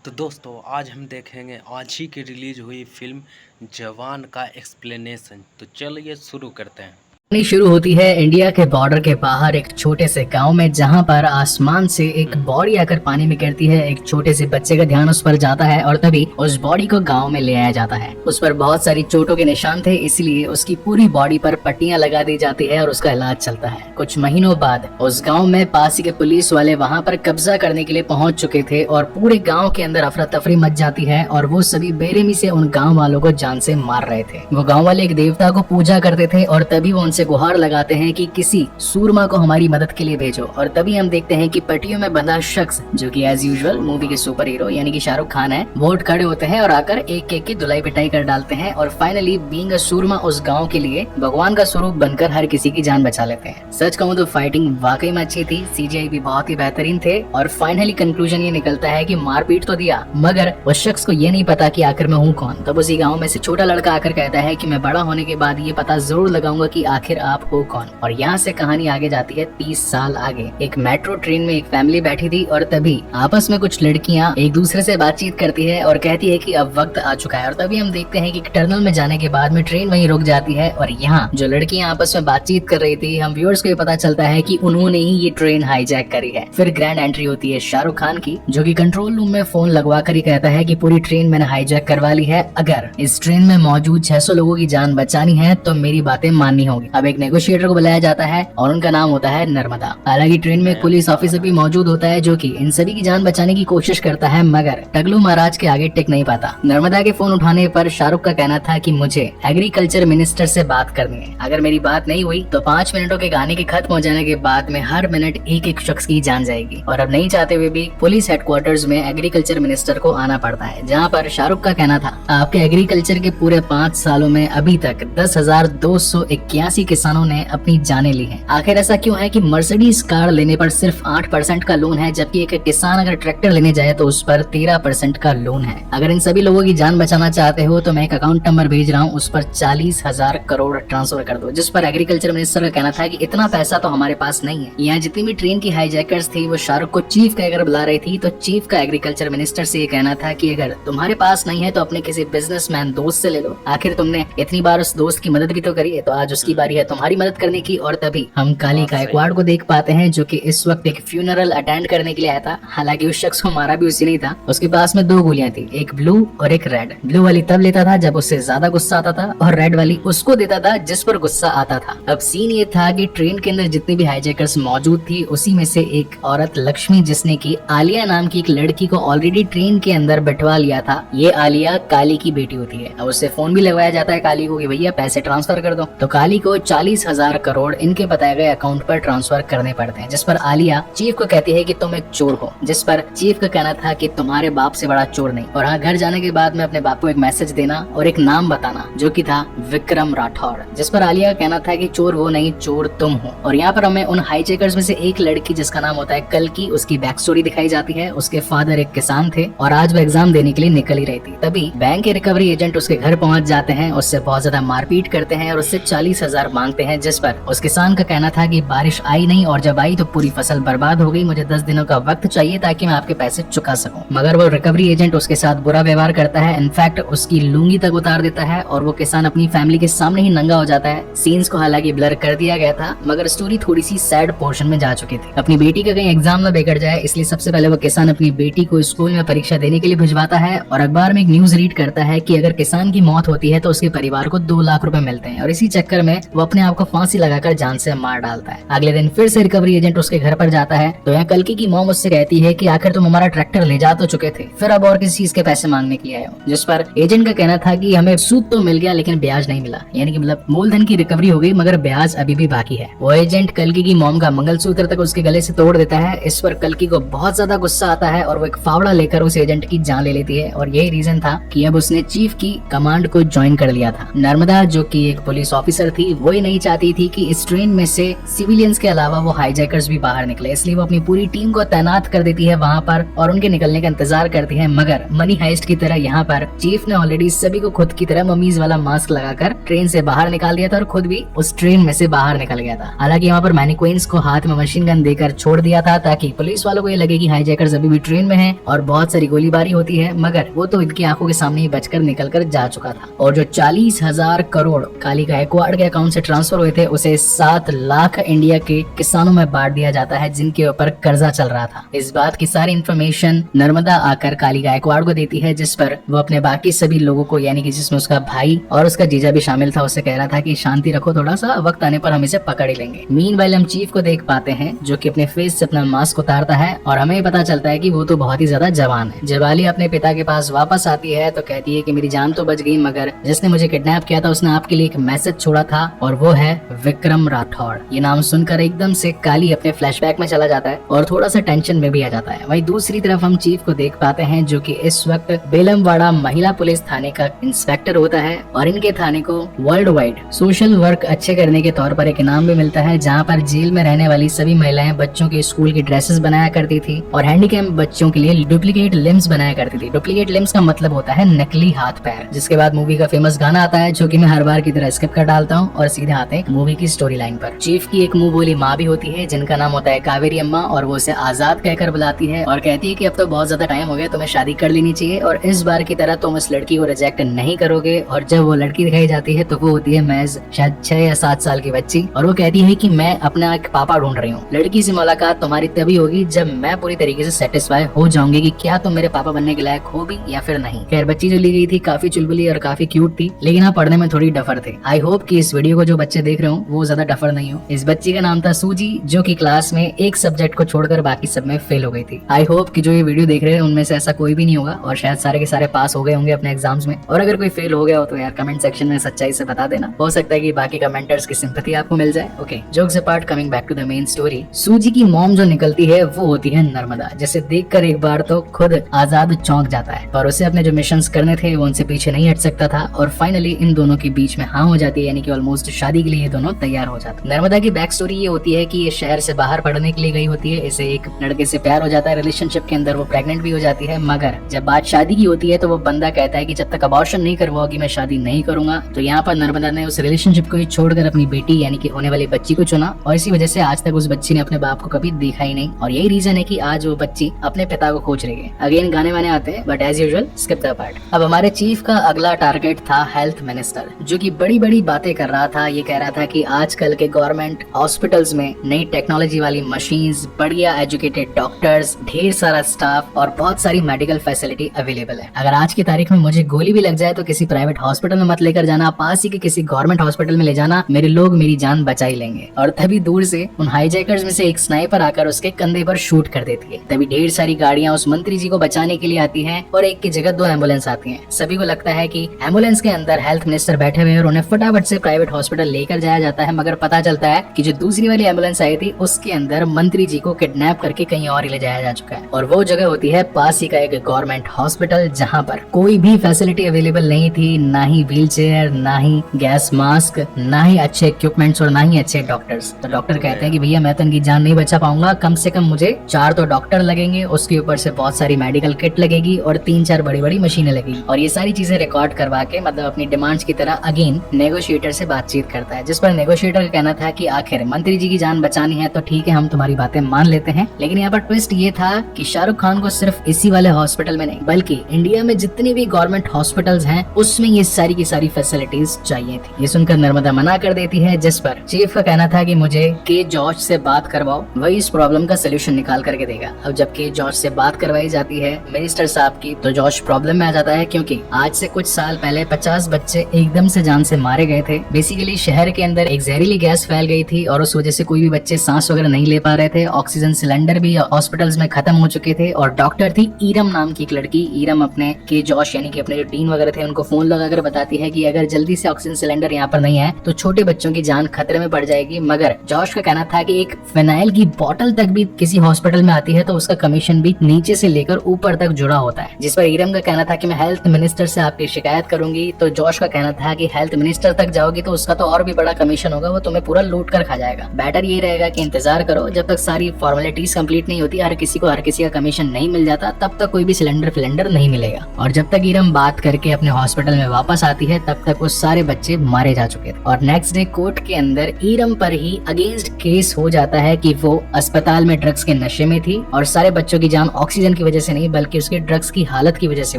तो दोस्तों आज हम देखेंगे आज ही की रिलीज हुई फिल्म जवान का एक्सप्लेनेशन। तो चलिए शुरू करते हैं। कहानी शुरू होती है इंडिया के बॉर्डर के बाहर एक छोटे से गांव में, जहां पर आसमान से एक बॉडी आकर पानी में गिरती है। एक छोटे से बच्चे का ध्यान उस पर जाता है और तभी उस बॉडी को गांव में ले आया जाता है। उस पर बहुत सारी चोटों के निशान थे, इसलिए उसकी पूरी बॉडी पर पट्टियां लगा दी जाती है और उसका इलाज चलता है। कुछ महीनों बाद उस गाँव में पास ही के पुलिस वाले वहाँ पर कब्जा करने के लिए पहुँच चुके थे और पूरे गाँव के अंदर अफरा तफरी मच जाती है और वो सभी बेरहमी से उन गाँव वालों को जान से मार रहे थे। वो गाँव वाले एक देवता को पूजा करते थे और तभी वो उनसे गुहार लगाते हैं कि किसी सूरमा को हमारी मदद के लिए भेजो। और तभी हम देखते हैं कि पट्टियों में बंधा शख्स, जो कि एज यूजुअल मूवी के सुपर हीरो यानी कि शाहरुख खान है, वो खड़े होते हैं और आकर एक एक की धुलाई पिटाई कर डालते हैं और फाइनली बीइंग अ सूरमा उस गांव के लिए भगवान का स्वरूप बनकर हर किसी की जान बचा लेते हैं। सच कहूँ तो फाइटिंग वाकई में अच्छी थी, सीजीआई भी बहुत ही बेहतरीन थे और फाइनली कंक्लूजन ये निकलता है कि मारपीट तो दिया, मगर उस शख्स को ये नहीं पता कि आखिर मैं हूँ कौन। तब उसी गाँव में से छोटा लड़का आकर कहता है कि मैं बड़ा होने के बाद ये पता जरूर लगाऊंगा कि आखिर आप हो कौन। और यहाँ से कहानी आगे जाती है 30 साल आगे। एक मेट्रो ट्रेन में एक फैमिली बैठी थी और तभी आपस में कुछ लड़कियां एक दूसरे से बातचीत करती है और कहती है कि अब वक्त आ चुका है। और तभी हम देखते हैं कि टनल में जाने के बाद में ट्रेन वहीं रुक जाती है और यहाँ जो लड़कियां आपस में बातचीत कर रही थी, हम व्यूअर्स को ये पता चलता है कि उन्होंने ही ये ट्रेन हाईजैक करी है। फिर ग्रैंड एंट्री होती है शाहरुख खान की, जो कि कंट्रोल रूम में फोन लगवा कर ही कहता है कि पूरी ट्रेन मैंने हाईजैक करवा ली है, अगर इस ट्रेन में मौजूद 600 लोगों की जान बचानी है तो मेरी बातें माननी होगी। अब एक नेगोशिएटर को बुलाया जाता है और उनका नाम होता है नर्मदा। हालांकि ट्रेन में पुलिस ऑफिसर भी मौजूद होता है जो कि इन सभी की जान बचाने की कोशिश करता है, मगर टगलू महाराज के आगे टिक नहीं पाता। नर्मदा के फोन उठाने पर शाहरुख का कहना था कि मुझे एग्रीकल्चर मिनिस्टर से बात करनी है, अगर मेरी बात नहीं हुई तो 5 मिनटों के गाने के खत्म हो जाने के बाद में हर मिनट एक एक शख्स की जान जाएगी। और अब नहीं चाहते हुए भी पुलिस हेडक्वार्टर्स में एग्रीकल्चर मिनिस्टर को आना पड़ता है, जहाँ पर शाहरुख का कहना था आपके एग्रीकल्चर के पूरे 5 सालों में अभी तक 10,281 किसानों ने अपनी जाने ली है। आखिर ऐसा क्यों है कि मर्सिडीज कार लेने पर सिर्फ 8% का लोन है, जबकि एक किसान अगर ट्रैक्टर लेने जाए तो उस पर 13% का लोन है। अगर इन सभी लोगों की जान बचाना चाहते हो तो मैं एक अकाउंट नंबर भेज रहा हूँ, उस पर 40,000 करोड़ ट्रांसफर कर दो। जिस पर एग्रीकल्चर मिनिस्टर का कहना था कि इतना पैसा तो हमारे पास नहीं है। यहाँ जितनी भी ट्रेन की हाईजैकर्स थी वो शाहरुख को चीफ कहकर बुला रही थी, तो चीफ का एग्रीकल्चर मिनिस्टर से ये कहना था कि अगर तुम्हारे पास नहीं है तो अपने किसी बिजनेसमैन दोस्त से ले लो, आखिर तुमने इतनी बार उस दोस्त की मदद भी तो करी है, तो आज उसकी बारी है तुम्हारी मदद करने की। और तभी हम काली गायकवाड़ को देख पाते हैं जो कि इस वक्त एक फ्यूनरल अटेंड करने के लिए आया था। हालांकि उस शख्स को मारा भी उसी नहीं था, उसके पास में 2 गोलियां थी, एक ब्लू और एक रेड। ब्लू वाली तब लेता था जब उससे ज्यादा गुस्सा आता था और रेड वाली उसको देता था जिस पर गुस्सा आता था। अब सीन ये था कि ट्रेन के अंदर जितनी भी हाईजैकर्स मौजूद थी उसी में से एक औरत लक्ष्मी, जिसने की आलिया नाम की एक लड़की को ऑलरेडी ट्रेन के अंदर बैठवा लिया था। ये आलिया काली की बेटी होती है। अब उससे फोन भी लगवाया जाता है काली को कि भैया पैसे ट्रांसफर कर दो, तो काली को 40,000 करोड़ इनके बताए गए अकाउंट पर ट्रांसफर करने पड़ते हैं। जिस पर आलिया चीफ को कहती है कि तुम एक चोर हो, जिस पर चीफ का कहना था कि तुम्हारे बाप से बड़ा चोर नहीं। और हाँ, घर जाने के बाद में अपने बाप को एक मैसेज देना और एक नाम बताना जो कि था विक्रम राठौड़। जिस पर आलिया का कहना था कि चोर वो नहीं, चोर तुम हो। और यहाँ पर हमें उन हाईजैकर्स में से एक लड़की जिसका नाम होता है कल्कि, उसकी बैक स्टोरी दिखाई जाती है। उसके फादर एक किसान थे और आज वो एग्जाम देने के लिए निकल ही रही थी। तभी बैंक के रिकवरी एजेंट उसके घर पहुंच जाते हैं, उससे बहुत ज्यादा मारपीट करते हैं और उससे 40,000 मांगते हैं। जिस पर उस किसान का कहना था कि बारिश आई नहीं और जब आई तो पूरी फसल बर्बाद हो गई, मुझे 10 दिनों का वक्त चाहिए ताकि मैं आपके पैसे चुका सकूं। मगर वो रिकवरी एजेंट उसके साथ बुरा व्यवहार करता है, इनफैक्ट उसकी लुंगी तक उतार देता है और वो किसान अपनी फैमिली के सामने ही नंगा हो जाता है। सीन्स को हालांकि ब्लर कर दिया गया था, मगर स्टोरी थोड़ी सी सैड पोर्शन में जा चुकी थी। अपनी बेटी का कहीं एग्जाम न बिगड़ जाए, इसलिए सबसे पहले वो किसान अपनी बेटी को स्कूल में परीक्षा देने के लिए भिजवाता है और अखबार में एक न्यूज रीड करता है कि अगर किसान की मौत होती है तो उसके परिवार को 2 लाख रुपए मिलते हैं। और इसी चक्कर में वो अपने आप को फांसी लगाकर जान से मार डालता है। अगले दिन फिर से रिकवरी एजेंट उसके घर पर जाता है, तो यहाँ कल्कि की मॉम उससे कहती है कि आखिर तुम हमारा ट्रैक्टर ले जा तो चुके थे, फिर अब और किसी चीज के पैसे मांगने के लिए आए हो। जिस पर एजेंट का कहना था कि हमें सूद तो मिल गया लेकिन ब्याज नहीं मिला, यानी कि मतलब मूलधन की रिकवरी हो गई मगर ब्याज अभी भी बाकी है। वो एजेंट कल्कि की मॉम का मंगलसूत्र तक उसके गले से तोड़ देता है। इस पर कल्कि को बहुत ज्यादा गुस्सा आता है और वो एक फावड़ा लेकर उस एजेंट की जान ले लेती है और यही रीजन था कि अब उसने चीफ की कमांड को ज्वाइन कर लिया था। नर्मदा जो कि एक पुलिस ऑफिसर थी, वो कोई नहीं चाहती थी कि इस ट्रेन में से सिविलियंस के अलावा वो हाईजैकर्स भी बाहर निकले, इसलिए वो अपनी पूरी टीम को तैनात कर देती है वहाँ पर और उनके निकलने का इंतजार करती है। मगर मनी हाइस्ट की तरह यहाँ पर चीफ ने ऑलरेडी सभी को खुद की तरह मम्मीज वाला मास्क लगाकर ट्रेन से बाहर निकाल दिया था और खुद भी उस ट्रेन में से बाहर निकल गया था। हालांकि यहाँ पर मैनिक्विन्स को हाथ में मशीन गन देकर छोड़ दिया था ताकि पुलिस वालों को ये लगे कि हाईजैकर्स अभी भी ट्रेन में हैं और बहुत सारी गोलीबारी होती है, मगर वो तो इनकी आंखों के सामने ही बचकर निकल कर जा चुका था। और जो 40,000 करोड़ काली गायकवाड़ के अकाउंट से ट्रांसफर हुए थे उसे 7 लाख इंडिया के किसानों में बांट दिया जाता है जिनके ऊपर कर्जा चल रहा था। इस बात की सारी इन्फॉर्मेशन नर्मदा आकर काली गायकवाड़ को देती है, जिस पर वो अपने बाकी सभी लोगों को, यानी कि जिसमें उसका भाई और उसका जीजा भी शामिल था, उसे कह रहा था कि शांति रखो, थोड़ा सा वक्त आने पर हम इसे पकड़ ही लेंगे। मीनवाइल हम चीफ को देख पाते हैं जो कि अपने फेस से अपना मास्क उतारता है और हमें पता चलता है कि वो तो बहुत ही ज्यादा जवान है। जब आलिया अपने पिता के पास वापस आती है तो कहती है कि मेरी जान तो बच गई, मगर जिसने मुझे किडनैप किया था उसने आपके लिए एक मैसेज छोड़ा था और वो है विक्रम राठौड़। ये नाम सुनकर एकदम से काली अपने फ्लैशबैक में चला जाता है और थोड़ा सा टेंशन में भी आ जाता है। वहीं दूसरी तरफ हम चीफ को देख पाते हैं जो कि इस वक्त बेलमवाड़ा महिला पुलिस थाने का इंस्पेक्टर होता है और इनके थाने को वर्ल्ड वाइड सोशल वर्क अच्छे करने के तौर पर एक इनाम भी मिलता है, जहाँ पर जेल में रहने वाली सभी महिलाएं बच्चों के स्कूल की ड्रेसेस बनाया करती थी और हैंडीकैप बच्चों के लिए डुप्लीकेट लिम्स बनाया करती थी। डुप्लीकेट लिम्स का मतलब होता है नकली हाथ पैर। जिसके बाद मूवी का फेमस गाना आता है जो कि मैं हर बार की तरह स्किप कर डालता हूँ और सीधे आते हैं मूवी की स्टोरी लाइन पर। चीफ की एक मुंह बोली माँ भी होती है जिनका नाम होता है कावेरी अम्मा और वो उसे आजाद कहकर बुलाती है और कहती है कि अब तो बहुत ज्यादा टाइम हो गया, तुम्हें शादी कर लेनी चाहिए और इस बार की तरह तुम इस लड़की को रिजेक्ट नहीं करोगे। और जब वो लड़की दिखाई जाती है तो वो होती है महज शायद 6 या 7 साल की बच्ची और वो कहती है कि मैं अपना एक पापा ढूंढ रही हूँ। लड़की से मुलाकात तुम्हारी तभी होगी जब मैं पूरी तरीके से सेटिस्फाई हो जाऊंगी कि क्या तुम मेरे पापा बनने के लायक हो भी या फिर नहीं। खैर बच्ची जो ली गई थी काफी चुलबुली और काफी क्यूट थी, लेकिन हाँ पढ़ने में थोड़ी डफर थे। आई होप कि इस वीडियो को जो बच्चे देख रहे हो वो ज्यादा डफर नहीं हो। इस बच्ची का नाम था सूजी जो कि क्लास में एक सब्जेक्ट को छोड़कर बाकी सब में फेल हो गई थी। आई होप कि जो ये वीडियो देख रहे हैं उनमें से ऐसा कोई भी नहीं होगा और शायद सारे के सारे पास हो गए होंगे अपने एग्जाम्स में। और अगर कोई फेल हो गया हो तो यार कमेंट सेक्शन में सच्चाई से बता देना, हो सकता है कि बाकी कमेंटर्स की सिंपैथी आपको मिल जाए। Okay, jokes apart, coming back to the main story. Suzy की मॉम जो निकलती है वो होती है नर्मदा, जिसे देखकर एक बार तो खुद आजाद चौंक जाता है और उसे अपने जो मिशंस करने थे वो उनसे पीछे नहीं हट सकता था और फाइनली इन दोनों के बीच में हाँ हो जाती है, यानी कि ऑलमोस्ट शादी के लिए ये दोनों तैयार हो जाते हैं। नर्मदा की बैक स्टोरी ये होती है कि ये शहर से बाहर पढ़ने के लिए गई होती है, इसे एक लड़के से प्यार हो जाता है, रिलेशनशिप के अंदर वो प्रेग्नेंट भी हो जाती है, मगर जब बात शादी की होती है तो वो बंदा कहता है कि जब तक अबॉर्शन नहीं करवाओगी मैं शादी नहीं करूंगा। तो यहाँ पर नर्मदा ने उस रिलेशनशिप को ही छोड़कर अपनी बेटी यानी कि होने वाली बच्ची को चुना और इसी वजह से आज तक उस बच्ची ने अपने बाप को कभी देखा ही नहीं और यही रीजन है कि आज वो बच्ची अपने पिता को खोज रही है। अगेन गाने वाने आते हैं but as usual skip the part. अब हमारे चीफ का अगला टारगेट था हेल्थ मिनिस्टर, जो कि बड़ी बड़ी बातें कर रहा था। ये कह रहा था कि आजकल के गवर्नमेंट हॉस्पिटल्स में नई टेक्नोलॉजी वाली मशीन्स, बढ़िया एजुकेटेड डॉक्टर्स, ढेर सारा स्टाफ और बहुत सारी मेडिकल फैसिलिटी अवेलेबल है। अगर आज की तारीख में मुझे गोली भी लग जाए तो किसी प्राइवेट हॉस्पिटल में मत लेकर जाना, पास ही के किसी गवर्नमेंट हॉस्पिटल में ले जाना, मेरे लोग मेरी जान बचा ही लेंगे। और तभी दूर से उन हाईजैकर्स में से एक स्नाइपर आकर उसके कंधे पर शूट कर देती है। तभी ढेर सारी गाड़ियां उस मंत्री जी को बचाने के लिए आती हैं और एक की जगह 2 एम्बुलेंस आती हैं। सभी को लगता है कि एम्बुलेंस के अंदर हेल्थ मिनिस्टर बैठे हुए हैं और उन्हें फटाफट से प्राइवेट हॉस्पिटल लेकर जाया जाता है, मगर पता चलता है कि जो दूसरी वाली एम्बुलेंस आई थी उसके अंदर मंत्री जी को किडनैप करके कहीं और ले जाया जा चुका है और वो जगह होती है पास ही का एक गवर्नमेंट हॉस्पिटल, जहाँ पर कोई भी फैसिलिटी अवेलेबल नहीं थी, ना ही व्हील चेयर, ना ही गैस मास्क, ना ही अच्छे इक्विपमेंट्स और ना ही अच्छे डॉक्टर्स। तो डॉक्टर कहते हैं कि भैया मैं तो इनकी जान नहीं बचा पाऊंगा, कम से कम मुझे 4 तो डॉक्टर लगेंगे, उसके ऊपर से बहुत सारी मेडिकल किट लगेगी और 3-4 बड़ी बड़ी मशीनें लगेगी। और ये सारी चीजें रिकॉर्ड करवा के मतलब अपनी डिमांड्स की तरह अगेन नेगोशिएटर से बातचीत करता है, जिस पर नेगोशिएटर का कहना था कि आखिर मंत्री जी की जान बचानी है तो ठीक है हम तुम्हारी बातें मान लेते हैं। लेकिन यहाँ पर ट्विस्ट ये था कि शाहरुख खान को सिर्फ इसी वाले हॉस्पिटल में नहीं बल्कि इंडिया में जितनी भी गवर्नमेंट हॉस्पिटल्स हैं उसमें ये सारी की सारी फैसिलिटीज चाहिए थी। ये सुनकर नर्मदा मना कर देती है, जिस पर चीफ का कहना था कि मुझे के जॉर्ज से बात करवाओ, वही इस प्रॉब्लम का सोल्यूशन निकाल करके देगा। अब जब के जॉर्ज से बात करवाई जाती है मिनिस्टर साहब की तो जॉर्ज प्रॉब्लम में आ जाता है, क्योंकि आज से कुछ साल पहले 50 बच्चे एकदम से जान से मारे गए थे। बेसिकली शहर के अंदर एक जहरीली गैस फैल गई थी और उस वजह से कोई भी बच्चे सांस वगैरह नहीं ले पा रहे थे। ऑक्सीजन सिलेंडर भी हॉस्पिटल्स में खत्म हो चुके थे और डॉक्टर थी ईरम नाम की एक लड़की। ईरम अपने के जॉश यानी कि अपने जो डीन वगैरह थे उनको फोन लगाकर बताती है कि अगर जल्दी से ऑक्सीजन सिलेंडर यहाँ पर नहीं है तो छोटे बच्चों की जान खतरे में पड़ जाएगी। मगर जॉश का कहना था कि एक फिनाइल की बोतल तक भी किसी हॉस्पिटल में आती है तो उसका कमीशन भी नीचे से लेकर ऊपर तक जुड़ा होता है, जिस पर ईरम का कहना था कि मैं हेल्थ मिनिस्टर से आपकी शिकायत करूंगी। तो जॉश का कहना था कि हेल्थ मिनिस्टर तक जाओगी तो उसका तो तो और भी बड़ा कमीशन होगा, वो तुम्हें पूरा लूट कर खा जाएगा। बेटर ये रहेगा कि इंतजार करो जब तक सारी फॉर्मेलिटीज कंप्लीट नहीं होती, हर किसी का कमीशन नहीं मिल जाता, तब तक कोई भी सिलेंडर नहीं मिलेगा। और जब तक ईरम बात करके अपने हॉस्पिटल में वापस आती है तब तक वो सारे बच्चे मारे जा चुके थे। और नेक्स्ट डे कोर्ट के अंदर ईरम पर ही अगेंस्ट केस हो जाता है कि वो अस्पताल में ड्रग्स के नशे में थी और सारे बच्चों की जान ऑक्सीजन की वजह से नहीं बल्कि उसके ड्रग्स की हालत की वजह से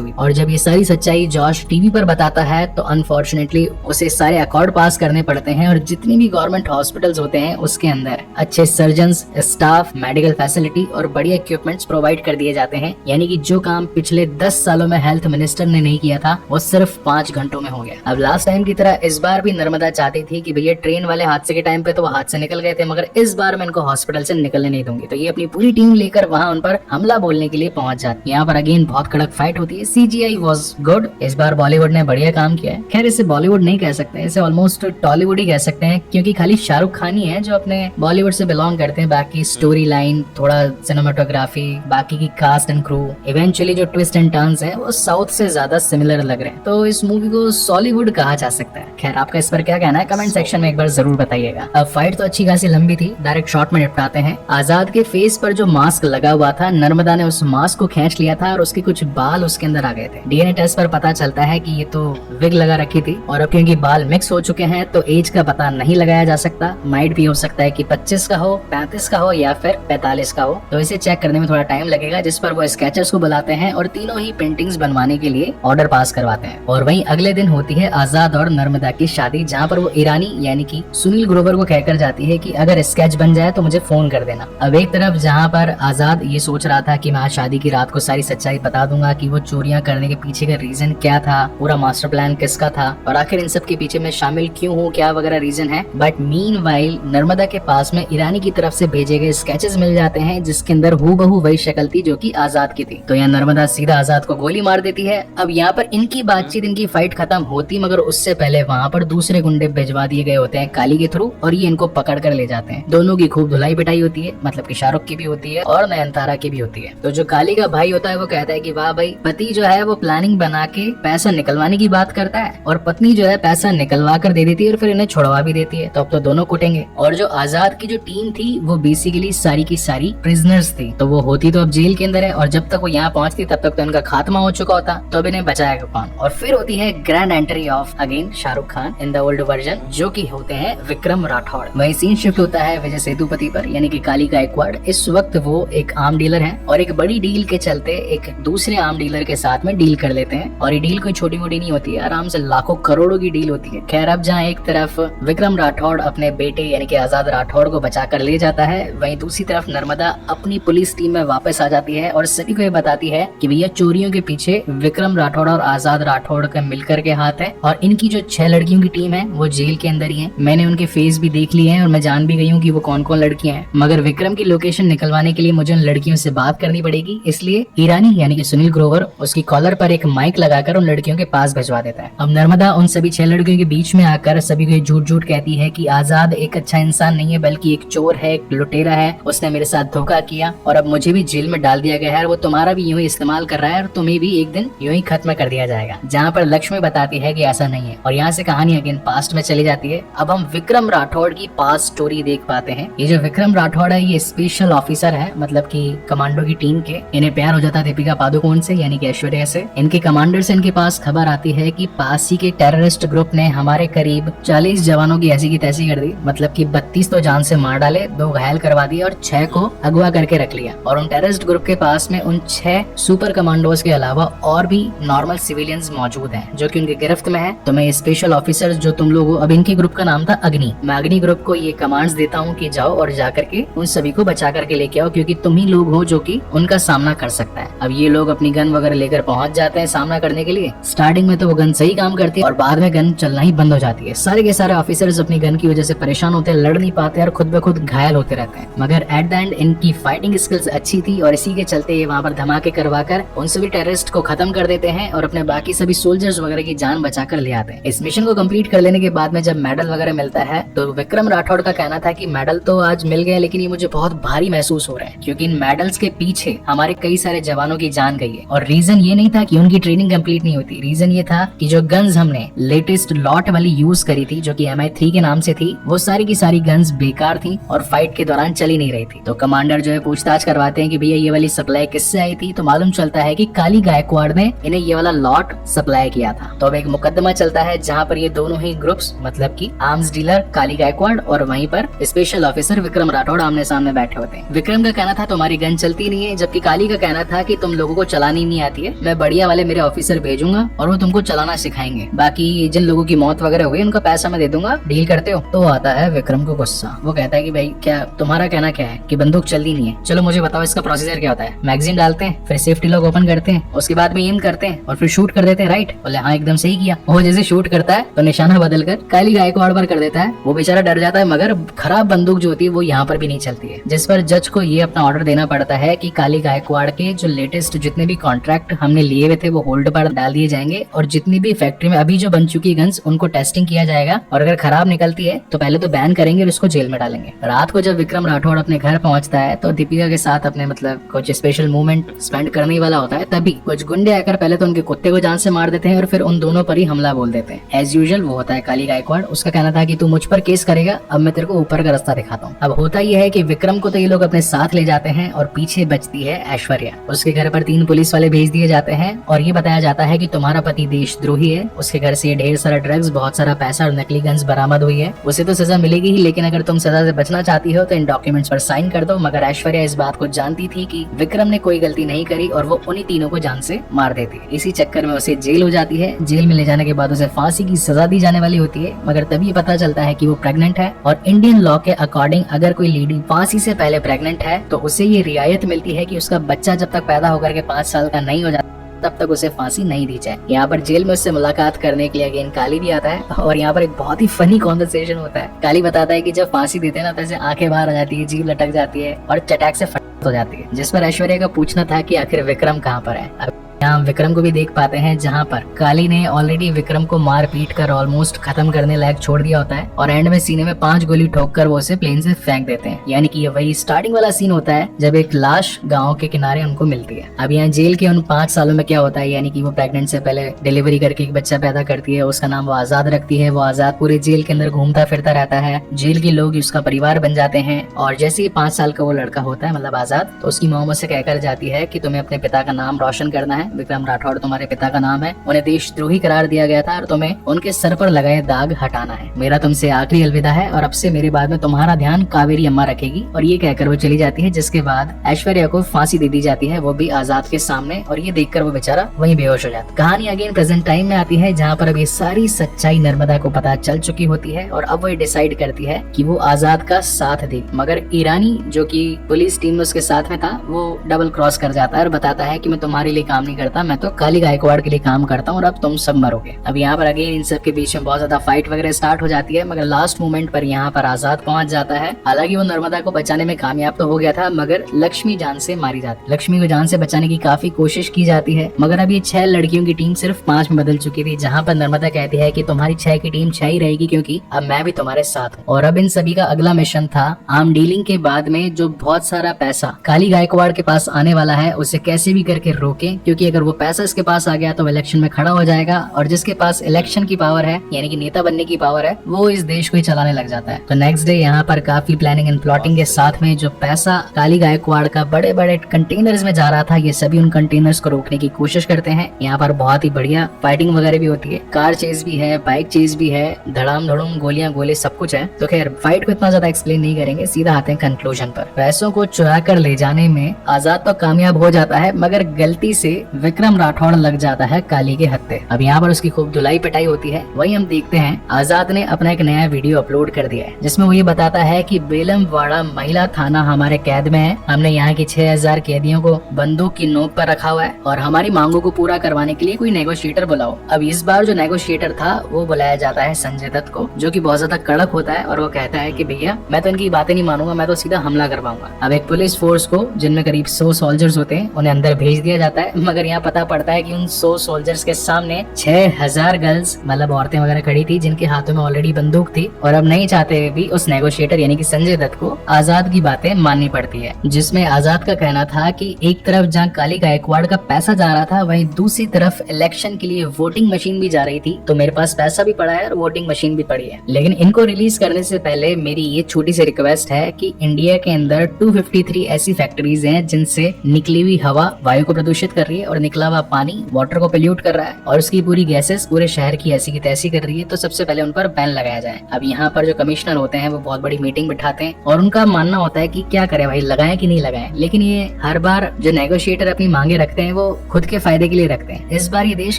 हुई। और जब ये सारी सच्चाई जॉश टीवी पर बताता है तो अनफॉर्चुनेटली उसे सारे अकॉर्ड पास करने पड़ते हैं और जितनी भी गवर्नमेंट हॉस्पिटल्स होते हैं उसके अंदर अच्छे सर्जन्स, स्टाफ, मेडिकल फैसिलिटी और बढ़िया इक्विपमेंट्स प्रोवाइड कर दिए जाते हैं। यानी कि जो काम पिछले 10 सालों में हेल्थ मिनिस्टर ने नहीं किया था वो सिर्फ 5 घंटों में हो गया। अब लास्ट टाइम की तरह इस बार भी नर्मदा चाहती थी कि भैया ट्रेन वाले हादसे के टाइम पे तो वो हाथ से निकल गए थे, मगर इस बार मैं इनको हॉस्पिटल से निकलने नहीं दूंगी। तो ये अपनी पूरी टीम लेकर वहाँ उन पर हमला बोलने के लिए पहुंच जाती है। यहाँ पर अगेन बहुत कड़क फाइट होती है। CGI वाज गुड, इस बार बॉलीवुड ने बढ़िया काम किया है। खैर इसे बॉलीवुड नहीं कह सकते, इसे ऑलमोस्ट टॉलीवुड ही कह सकते हैं क्योंकि खाली शाहरुख खान ही है जो अपने बॉलीवुड से बिलोंग करते हैं। बाकी स्टोरी लाइन, थोड़ा सिनेमाटोग्राफी, बाकी की कास्ट एंड क्रू, इवेंचुअली जो ट्विस्ट एंड टर्न्स है वो साउथ से ज्यादा सिमिलर लग रहे हैं। तो इस मूवी को सॉलीवुड कहा जा सकता है। खैर आपका इस पर क्या कहना है कमेंट सेक्शन में एक बार जरूर बताइएगा। अब फाइट तो अच्छी खासी लंबी थी, डायरेक्ट शॉट में निपटाते हैं। आजाद के फेस पर जो मास्क लगा हुआ था, नर्मदा ने उस मास्क को खींच लिया था और उसके कुछ बाल उसके अंदर आ गए थे। DNA टेस्ट पर पता चलता है कि ये तो विग लगा रखी थी और अब क्योंकि बाल मिक्स हो चुके हैं तो एज का पता नहीं लगाया जा सकता। माइट भी हो सकता है कि 25 का हो, 35 का हो या फिर 45 का हो। तो इसे चेक करने में थोड़ा टाइम लगेगा, जिस पर वो स्केचर्स को बुलाते हैं और तीनों ही पेंटिंग्स बनवाने के लिए ऑर्डर पास करवाते हैं। और वहीं अगले दिन होती है आजाद और नर्मदा की शादी, जहाँ पर वो ईरानी यानी कि सुनील ग्रोवर को कहकर जाती है कि अगर स्केच बन जाए तो मुझे फोन कर देना। अब एक तरफ जहाँ पर आजाद ये सोच रहा था कि मैं आज शादी की रात को सारी सच्चाई बता दूंगा कि वो चोरियां करने के पीछे का रीजन क्या था, पूरा मास्टर प्लान किसका था और आखिर इन सब के पीछे मैं शामिल क्यों हूँ, क्या वगैरह रीजन है। बट मीनवाइल नर्मदा के पास में ईरानी की तरफ से भेजे गए स्केचेस मिल जाते हैं जिसके अंदर हूबहू वही शक्ल थी जो कि आजाद की थी। तो यहाँ नर्मदा सीधा आजाद को गोली मार देती है। अब यहाँ पर इनकी बातचीत, इनकी फाइट खत्म होती मगर उससे पहले वहाँ पर दूसरे गुंडे भिजवा दिए गए होते हैं काली के थ्रू और ये इनको पकड़ कर ले जाते हैं। दोनों की खूब धुलाई पिटाई होती है, मतलब कि शाहरुख की भी होती है और नयनतारा की भी होती है। तो जो काली का भाई होता है वो कहता है कि वाह भाई, पति जो है वो प्लानिंग बना के पैसा निकलवाने की बात करता है और पत्नी जो है पैसा निकलवा कर दे देती है और फिर इन्हें छुड़वा भी देती है। तो अब तो दोनों कुटेंगे। और जो आजाद की जो टीम थी वो बेसिकली सारी की सारी प्रिजनर्स थी, तो वो होती तो अब जेल के अंदर है और जब तक वो यहाँ पहुंचती तब तक तो इनका खात्मा हो चुका होता। तो अब इन्हें बचाएगा कौन। और फिर होती है grand entry of again Shahrukh Khan in the old version, जो की होते हैं विक्रम राठौड़। वही सीन शिफ्ट होता है विजय सेतुपति पर, यानी कि काली गायकवाड़। इस वक्त वो एक आम डीलर है और एक बड़ी डील के चलते एक दूसरे आम डीलर के साथ में डील कर लेते हैं। और ये डील कोई छोटी मोटी नहीं होती है, आराम से लाखों करोड़ों की डील होती है। खैर अब जहाँ एक तरफ विक्रम राठौड़ अपने बेटे यानी कि आजाद राठौड़ को बचा कर ले जाता है, वहीं दूसरी तरफ नर्मदा अपनी पुलिस टीम में वापस आ जाती है और सभी को ये बताती है कि भैया चोरियों के पीछे विक्रम राठौड़ और आजाद राठौड़ का मिलकर के हाथ है और इनकी जो 6 लड़कियों की टीम है वो जेल के अंदर ही है। मैंने उनके फेस भी देख लिए हैं और मैं जान भी गई हूँ कि वो कौन कौन लड़कियां हैं, मगर विक्रम की लोकेशन निकलवाने के लिए मुझे उन लड़कियों से बात करनी पड़ेगी। इसलिए ईरानी यानी कि सुनील ग्रोवर उसकी कॉलर पर एक माइक लगाकर उन लड़कियों के पास भिजवा देता है। अब नर्मदा उन सभी 6 लड़कियों के बीच में आकर सभी को झूठ झूठ कहती है कि आजाद एक अच्छा इंसान नहीं है बल्कि एक चोर है, एक लुटेरा है, उसने मेरे साथ धोखा किया और अब मुझे भी जेल में डाल दिया गया है और वो तुम्हारा भी यूं ही इस्तेमाल कर रहा है और तुम्हें भी एक दिन यूं ही खत्म कर दिया जाएगा। जहाँ पर लक्ष्मी बताती है कि ऐसा नहीं है। और यहाँ से कहानी अगेन पास्ट में चली जाती है। अब हम विक्रम राठौड़ की पास्ट स्टोरी देख पाते हैं। ये जो विक्रम राठौड़ है ये स्पेशल ऑफिसर है, मतलब कि कमांडो की टीम के। इन्हें प्यार हो जाता है दीपिका पादुकोण से यानी कि ऐश्वर्या से। इनके कमांडर से इनके पास खबर आती है कि पासी के टेररिस्ट ग्रुप ने हमारे करीब 40 जवानों की ऐसी की तैसी कर दी, मतलब कि 32 तो जान से मार डाले, 2 घायल करवा दिए और 6 को अगवा करके रख लिया। और उन टेररिस्ट ग्रुप के पास में उन 6 सुपर कमांडोज के अलावा और भी नॉर्मल सिविलियंस मौजूद हैं जो कि उनके गिरफ्त में है। तो मैं स्पेशल ऑफिसर जो तुम लोग, अब इनके ग्रुप का नाम था अग्नि, मैं अग्नि ग्रुप को ये कमांड्स देता हूँ कि जाओ और जाकर के उन सभी को बचा करके लेके आओ, क्योंकि तुम ही लोग हो जो कि उनका सामना कर सकता है। अब ये लोग अपनी गन वगैरह लेकर पहुंच जाते हैं सामना करने के लिए। स्टार्टिंग में तो वो गन सही काम करती है और बाद में गन चलना ही बंद हो जाती है। सारे के सारे ऑफिसर्स अपनी गन की वजह से परेशान होते हैं, लड़ नहीं पाते और खुद ब खुद घायल होते रहते हैं। मगर एट द एंड इनकी फाइटिंग स्किल्स अच्छी थी और इसी के चलते ये वहाँ पर धमाके करवाकर उन सभी टेररिस्ट को खत्म कर देते हैं और अपने बाकी सभी सोल्जर्स वगैरह की जान बचाकर ले आते हैं। इस मिशन को कंप्लीट कर लेने के बाद में जब मेडल वगैरह मिलता है तो विक्रम राठौड़ का कहना था कि मेडल तो आज मिल गया लेकिन ये मुझे बहुत भारी महसूस हो रहा है, क्योंकि इन मेडल्स के पीछे हमारे कई सारे जवानों की जान गई है। और रीजन ये नहीं था कि उनकी ट्रेनिंग कंप्लीट नहीं होती, रीजन ये था कि जो गन्स हमने लेटेस्ट लॉट वाली यूज करी करी थी जो कि MI3 के नाम से थी, वो सारी की सारी गन्स बेकार थी और फाइट के दौरान चली नहीं रही थी। तो कमांडर जो है पूछताछ करवाते हैं कि भैया ये वाली सप्लाई किससे आई थी, तो मालूम चलता है कि काली गायकवाड़ ने इन्हें ये वाला लॉट सप्लाई किया था। तो अब एक मुकदमा चलता है जहाँ पर ये दोनों ही ग्रुप्स मतलब कि आर्म्स डीलर काली गायकवाड़ और वहीं पर स्पेशल ऑफिसर विक्रम राठौड़ आमने सामने बैठे होते हैं। विक्रम का कहना था तुम्हारी गन चलती नहीं है, जबकि काली का कहना था कि तुम लोगों को चलानी नहीं आती है, मैं बढ़िया वाले मेरे ऑफिसर भेजूंगा और वो तुमको चलाना सिखाएंगे, बाकी जिन लोगों की मौत वगैरह हुई उनका पैसा मैं दे दूंगा, डील करते हो। तो आता है विक्रम को गुस्सा, वो कहता है कि भाई क्या तुम्हारा कहना क्या है कि बंदूक चलती नहीं है, चलो मुझे बताओ इसका प्रोसीजर क्या होता है। मैगजीन डालते हैं, फिर सेफ्टी लॉक ओपन करते हैं, उसके बाद में एम करते हैं और फिर शूट कर देते हैं, राइट। बोले हाँ एकदम सही किया। वो जैसे शूट करता है तो निशाना बदलकर काली गायकवाड़ पर कर देता है, वो बेचारा डर जाता है, मगर खराब बंदूक जो होती है वो यहाँ पर भी नहीं चलती है, जिस पर जज को ये अपना ऑर्डर देना पड़ता है कि काली गायकवाड़ के जो लेटेस्ट जितने भी कॉन्ट्रैक्ट हमने लिए हुए थे वो होल्ड पर डाल दिए जाएंगे और जितनी भी फैक्ट्री में अभी जो बन चुकी गन्स उनको टेस्टिंग किया जाएगा और अगर खराब निकलती है तो पहले तो बैन करेंगे और उसको जेल में डालेंगे। रात को जब विक्रम राठौड़ अपने घर पहुंचता है तो दीपिका के साथ अपने मतलब कुछ स्पेशल मूवमेंट स्पेंड करने वाला होता है, तभी कुछ गुंडे आकर पहले तो उनके कुत्ते को जान से मार देते हैं और फिर उन दोनों पर ही हमला बोल देते हैं। एज यूजुअल वो होता है काली गायकवाड़, उसका कहना था कि तू मुझ पर केस करेगा, अब मैं तेरे को ऊपर का रास्ता दिखाता हूँ। अब होता यह है कि विक्रम को तो ये लोग अपने साथ ले जाते हैं और पीछे बचती है ऐश्वर्या। उसके घर पर 3 पुलिस वाले भेज दिए जाते हैं और ये बताया जाता है कि तुम्हारा पति देशद्रोही है, उसके घर से ढेर सारा ड्रग्स, बहुत सारा पैसा और नकली गन्स बरामद हुई है, उसे तो सजा मिलेगी ही, लेकिन अगर तुम सजा से बचना चाहती हो तो इन डॉक्यूमेंट्स पर साइन कर दो। मगर ऐश्वर्या इस बात को जानती थी कि विक्रम ने कोई गलती नहीं करी और वो उन्हीं तीनों को जान से मार देती है। इसी चक्कर में उसे जेल हो जाती है। जेल में ले जाने के बाद उसे फांसी की सजा दी जाने वाली होती है, मगर तभी पता चलता है कि वो प्रेग्नेंट है और इंडियन लॉ के अकॉर्डिंग अगर कोई लेडी फांसी से पहले प्रेग्नेंट है तो उसे ये रियायत मिलती है कि उसका बच्चा जब तक पैदा होकर के 5 साल का नहीं हो जाता तब तक उसे फांसी नहीं दी जाए। यहाँ पर जेल में उससे मुलाकात करने के लिए अगेन काली भी आता है और यहाँ पर एक बहुत ही फनी कॉन्वर्सेशन होता है। काली बताता है कि जब फांसी देते हैं ना तो ऐसे आंखें बाहर आ जाती है, जीभ लटक जाती है और चटाक से फट हो जाती है, जिस पर ऐश्वर्या का पूछना था कि आखिर विक्रम कहाँ पर है। अब यहाँ विक्रम को भी देख पाते हैं जहाँ पर काली ने ऑलरेडी विक्रम को मार पीट कर ऑलमोस्ट खत्म करने लायक छोड़ दिया होता है और एंड में सीने में 5 गोली ठोककर वो उसे प्लेन से फेंक देते हैं। यानी कि ये वही स्टार्टिंग वाला सीन होता है जब एक लाश गांव के किनारे उनको मिलती है। अब यहाँ जेल के उन 5 सालों में क्या होता है, यानी कि वो प्रेग्नेंट से पहले डिलीवरी करके एक बच्चा पैदा करती है, उसका नाम वो आजाद रखती है। वो आजाद पूरे जेल के अंदर घूमता फिरता रहता है, जेल के लोग उसका परिवार बन जाते हैं और जैसे ही 5 साल का वो लड़का होता है मतलब आजाद, तो उसकी मॉम से कहकर जाती है कि तुम्हें अपने पिता का नाम रोशन करना है, विक्रम राठौड़ तुम्हारे पिता का नाम है, उन्हें देशद्रोही करार दिया गया था और तुम्हें उनके सर पर लगाए दाग हटाना है। मेरा तुमसे आखिरी अलविदा है और अब से मेरे बाद में तुम्हारा ध्यान कावेरी अम्मा रखेगी। और ये कहकर वो चली जाती है, जिसके बाद ऐश्वर्या को फांसी दे दी जाती है, वो भी आजाद के सामने, और ये देखकर वो बेचारा वहीं बेहोश हो जाता है। कहानी अगेन प्रेजेंट टाइम में आती है जहाँ पर अब ये सारी सच्चाई नर्मदा को पता चल चुकी होती है और अब वो डिसाइड करती है कि वो आजाद का साथ दे। मगर ईरानी जो कि पुलिस टीम में उसके साथ में था वो डबल क्रॉस कर जाता है और बताता है कि मैं तुम्हारे लिए काम नहीं करता, मैं तो काली गायकवाड़ के लिए काम करता हूँ और अब तुम सब मरोगे। अब यहाँ पर अगेन इन सब के बीच में बहुत ज्यादा फाइट वगैरह स्टार्ट हो जाती है, मगर लास्ट मोमेंट पर यहाँ पर आजाद पहुंच जाता है। हालांकि वो नर्मदा को बचाने में कामयाब तो हो गया था, मगर लक्ष्मी जान से मारी जाती। लक्ष्मी को जान से बचाने की काफी कोशिश की जाती है, मगर अब ये 6 लड़कियों की टीम सिर्फ 5 में बदल चुकी थी, जहाँ पर नर्मदा कहती है कि तुम्हारी 6 की टीम 6 ही रहेगी क्योंकि अब मैं भी तुम्हारे साथ हूँ। और अब इन सभी का अगला मिशन था आर्म डीलिंग के बाद में जो बहुत सारा पैसा काली गायकवाड़ के पास आने वाला है उसे कैसे भी करके रोके, क्योंकि अगर वो पैसा इसके पास आ गया तो इलेक्शन में खड़ा हो जाएगा और जिसके पास इलेक्शन की पावर है यानी कि नेता बनने की पावर है वो इस देश को ही चलाने लग जाता है। तो नेक्स्ट डे यहाँ पर काफी प्लानिंग एंड प्लॉटिंग के साथ में जो पैसा काली गायकवाड़ का बड़े बड़े कंटेनर्स में जा रहा था, ये सभी उन कंटेनर्स को रोकने की कोशिश करते हैं। यहाँ पर बहुत ही बढ़िया फाइटिंग वगैरह भी होती है, कार चेज भी है, बाइक चेज भी है, धड़ाम धड़ूम गोलियां गोले सब कुछ है। तो खैर फाइट को इतना ज्यादा एक्सप्लेन नहीं करेंगे, सीधा आते हैं कंक्लूजन पर। पैसों को चुरा कर ले जाने में आजाद तो कामयाब हो जाता है, मगर गलती से विक्रम राठौड़ लग जाता है काली के हत्थे। अब यहाँ पर उसकी खूब धुलाई पिटाई होती है। वही हम देखते हैं आजाद ने अपना एक नया वीडियो अपलोड कर दिया है जिसमें वो ये बताता है कि बेलमवाड़ा महिला थाना हमारे कैद में है, हमने यहाँ की 6000 कैदियों को बंदूक की नोक पर रखा हुआ है और हमारी मांगों को पूरा करवाने के लिए कोई नेगोशिएटर बुलाओ। अब इस बार जो नेगोशिएटर था वो बुलाया जाता है संजय दत्त को, जो कि बहुत ज्यादा कड़क होता है और वो कहता है कि भैया मैं तो इनकी बातें नहीं मानूंगा, मैं तो सीधा हमला करवाऊंगा। अब एक पुलिस फोर्स को जिनमें करीब 100 सोल्जर्स होते हैं उन्हें अंदर भेज दिया जाता है, मगर मगर यहाँ पता पड़ता है कि उन 100 सोल्जर्स के सामने 6000 गर्ल्स मतलब औरतें वगैरह खड़ी थी जिनके हाथों में ऑलरेडी बंदूक थी और अब नहीं चाहते हुए भी उस नेगोशिएटर यानी कि संजय दत्त को आजाद की बातें माननी पड़ती है, जिसमें आजाद का कहना था कि एक तरफ जहाँ काली गायकवाड़ का पैसा जा रहा था वहीं दूसरी तरफ इलेक्शन के लिए वोटिंग मशीन भी जा रही थी, तो मेरे पास पैसा भी पड़ा है और वोटिंग मशीन भी पड़ी है। लेकिन इनको रिलीज करने से पहले मेरी ये छोटी सी रिक्वेस्ट है कि इंडिया के अंदर 253 ऐसी फैक्ट्रीज हैं जिनसे निकली हुई हवा वायु को प्रदूषित कर रही है और निकला हुआ पानी वाटर को पोल्यूट कर रहा है और उसकी पूरी गैसेस पूरे शहर की ऐसी की तैसी कर रही है, तो सबसे पहले उन पर बैन लगाया जाए। अब यहाँ पर जो कमिश्नर होते हैं वो बहुत बड़ी मीटिंग बिठाते हैं और उनका मानना होता है कि क्या करें भाई, लगाएं कि नहीं लगाएं, लेकिन ये हर बार जो नेगोशिएटर अपनी मांगे रखते हैं वो खुद के फायदे के लिए रखते हैं। इस बार ये देश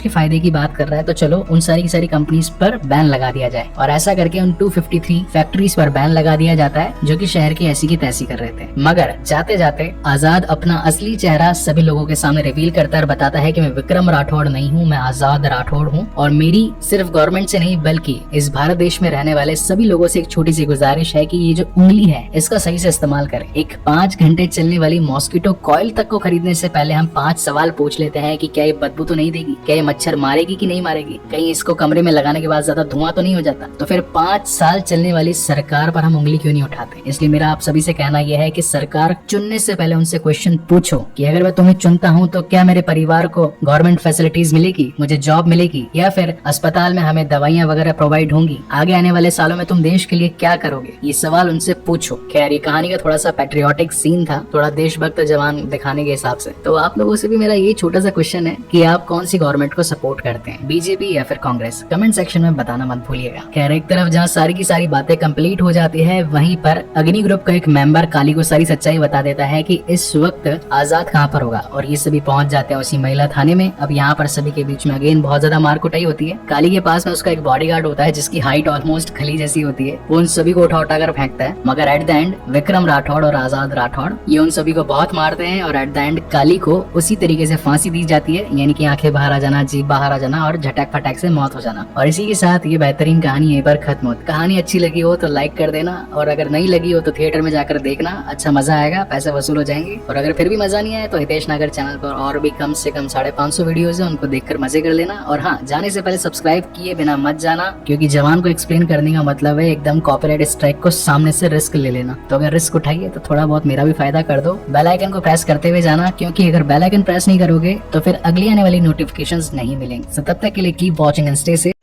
के फायदे की बात कर रहा है, तो चलो उन सारी की सारी कंपनीज पर बैन लगा दिया जाए और ऐसा करके उन 253 फैक्ट्रीज पर बैन लगा दिया जाता है जो कि शहर की ऐसी की तैसी कर रहे थे। मगर जाते जाते आजाद अपना असली चेहरा सभी लोगों के सामने रिवील करता है और बताता है कि मैं विक्रम राठौड़ नहीं हूँ, मैं आजाद राठौड़ हूँ और मेरी सिर्फ गवर्नमेंट से नहीं बल्कि इस भारत देश में रहने वाले सभी लोगों से एक छोटी सी गुजारिश है कि ये जो उंगली है इसका सही से इस्तेमाल करें। एक 5 घंटे चलने वाली मॉस्किटो कॉइल तक को खरीदने से पहले हम 5 सवाल पूछ लेते हैं कि क्या ये बदबू तो नहीं देगी, क्या ये मच्छर मारेगी कि नहीं मारेगी, कहीं इसको कमरे में लगाने के बाद ज्यादा धुआं तो नहीं हो जाता, तो फिर 5 साल चलने वाली सरकार पर हम उंगली क्यों नहीं उठाते। इसलिए मेरा आप सभी से कहना यह है कि सरकार चुनने से पहले उनसे क्वेश्चन पूछो कि अगर मैं तुम्हें चुनता हूँ तो क्या मेरे परिवार को गवर्नमेंट फैसिलिटीज मिलेगी, मुझे जॉब मिलेगी या फिर अस्पताल में हमें दवाइयाँ वगैरह प्रोवाइड होंगी, आगे आने वाले सालों में तुम देश के लिए क्या करोगे, ये सवाल उनसे पूछो। खैर ये कहानी का थोड़ा सा पैट्रियोटिक सीन था, थोड़ा देशभक्त जवान दिखाने के हिसाब से। तो आप लोगों से भी मेरा ये छोटा सा क्वेश्चन है कि आप कौन सी गवर्नमेंट को सपोर्ट करते हैं, बीजेपी या फिर कांग्रेस, कमेंट सेक्शन में बताना मत भूलिएगा। खैर एक तरफ जहाँ सारी की सारी बातें कंप्लीट हो जाती है, वहीं पर अग्नि ग्रुप का एक मेंबर काली को सारी सच्चाई बता देता है कि इस वक्त आजाद कहाँ पर होगा और ये सभी पहुंच जाते हैं उसी महिला थाने में। अब यहाँ पर सभी के बीच में अगेन बहुत ज्यादा मार कुटाई होती है। काली के पास में उसका एक बॉडीगार्ड होता है जिसकी हाइट ऑलमोस्ट खली जैसी होती है, वो उन सभी को उठा उठा कर फेंकता है, मगर at the end Vikram Rathore और आजाद राठौड़ ये उन सभी को बहुत मारते हैं और एट द एंड काली को उसी तरीके से फांसी दी जाती है, यानी कि आंखें बाहर आ जाना, जीभ बाहर आ जाना और झटक फटक से मौत हो जाना। और इसी के साथ ये बेहतरीन कहानी यहीं पर खत्म होती। कहानी अच्छी लगी हो तो लाइक कर देना और अगर नहीं लगी हो तो थिएटर में जाकर देखना, अच्छा मजा आएगा, पैसे वसूल हो जाएंगे। और अगर फिर भी मजा नहीं आया तो हितेश नागर चैनल पर और भी कम से कम 550 वीडियोज है, उनको देखकर मजे कर लेना। और हाँ, जाने से पहले सब्सक्राइब किए बिना मत जाना, क्योंकि जवान को एक्सप्लेन करने का मतलब है एकदम कॉपीराइट स्ट्राइक को सामने से रिस्क ले लेना। तो अगर रिस्क उठाइए तो थोड़ा बहुत मेरा भी फायदा कर दो। बेल आइकन को प्रेस करते हुए जाना, क्योंकि अगर बेल आइकन प्रेस नहीं करोगे तो फिर अगली आने वाली नोटिफिकेशंस नहीं मिलेंगे। सो तब तक के लिए keep watching and stay safe.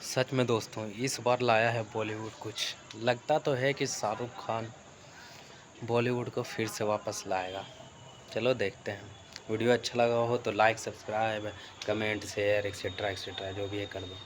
सच में दोस्तों इस बार लाया है बॉलीवुड कुछ, लगता तो है कि शाहरुख खान बॉलीवुड को फिर से वापस लाएगा। चलो देखते हैं। वीडियो अच्छा लगा हो तो like, subscribe, comment, share etcetera etcetera जो भी है कर दो।